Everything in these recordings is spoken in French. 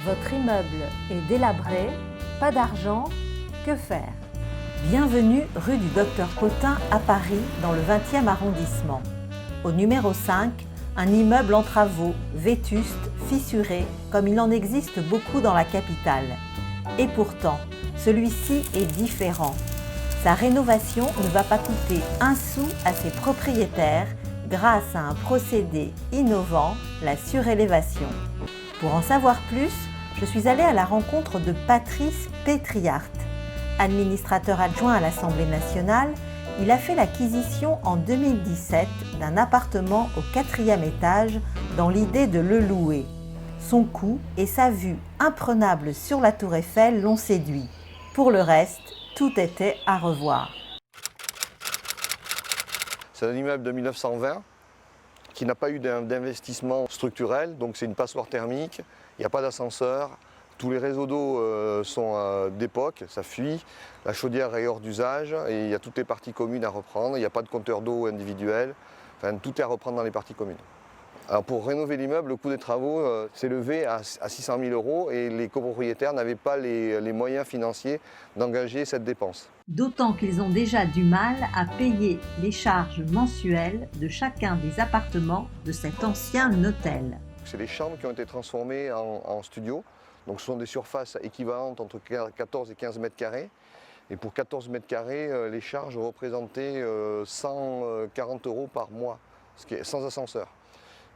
Votre immeuble est délabré, pas d'argent, que faire? Bienvenue rue du Docteur Potain à Paris, dans le 20e arrondissement. Au numéro 5, un immeuble en travaux, vétuste, fissuré, comme il en existe beaucoup dans la capitale. Et pourtant, celui-ci est différent. Sa rénovation ne va pas coûter un sou à ses propriétaires grâce à un procédé innovant, la surélévation. Pour en savoir plus, je suis allée à la rencontre de Patrice Pétriart. Administrateur adjoint à l'Assemblée nationale, il a fait l'acquisition en 2017 d'un appartement au 4e étage dans l'idée de le louer. Son coût et sa vue imprenable sur la Tour Eiffel l'ont séduit. Pour le reste, tout était à revoir. C'est un immeuble de 1920 qui n'a pas eu d'investissement structurel, donc c'est une passoire thermique, il n'y a pas d'ascenseur, tous les réseaux d'eau sont d'époque, ça fuit, la chaudière est hors d'usage et il y a toutes les parties communes à reprendre, il n'y a pas de compteur d'eau individuel, enfin tout est à reprendre dans les parties communes. Alors pour rénover l'immeuble, le coût des travaux s'est élevé à 600 000 € et les copropriétaires n'avaient pas les moyens financiers d'engager cette dépense. D'autant qu'ils ont déjà du mal à payer les charges mensuelles de chacun des appartements de cet ancien hôtel. C'est des chambres qui ont été transformées en studios, donc ce sont des surfaces équivalentes entre 14 et 15 mètres carrés. Et pour 14 mètres carrés, les charges représentaient 140 € par mois, ce qui est sans ascenseur.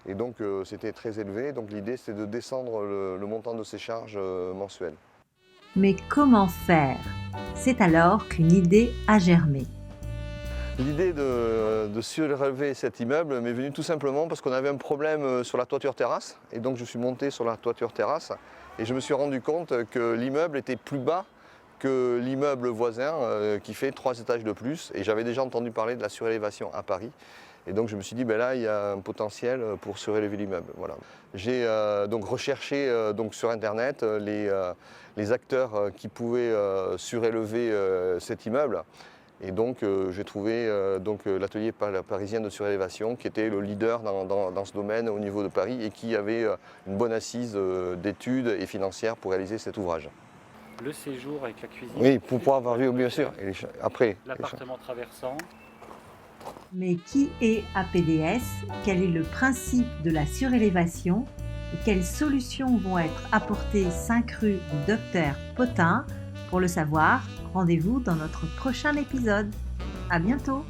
Et donc c'était très élevé, donc l'idée c'était de descendre le montant de ces charges mensuelles. Mais comment faire? C'est alors qu'une idée a germé. L'idée de surélever cet immeuble m'est venue tout simplement parce qu'on avait un problème sur la toiture terrasse. Et donc je suis monté sur la toiture terrasse et je me suis rendu compte que l'immeuble était plus bas que l'immeuble voisin qui fait 3 étages de plus. Et j'avais déjà entendu parler de la surélévation à Paris. Et donc je me suis dit, là il y a un potentiel pour surélever l'immeuble. Voilà. J'ai donc recherché sur internet les acteurs qui pouvaient surélever cet immeuble. Et donc j'ai trouvé l'atelier parisien de surélévation qui était le leader dans ce domaine au niveau de Paris et qui avait une bonne assise d'études et financières pour réaliser cet ouvrage. Le séjour avec la cuisine. Oui, pour pouvoir avoir vu, bien sûr. Et après. L'appartement traversant. Mais qui est APDS? Quel est le principe de la surélévation? Et quelles solutions vont être apportées 5 rue du Docteur Potain? Pour le savoir, rendez-vous dans notre prochain épisode. À bientôt!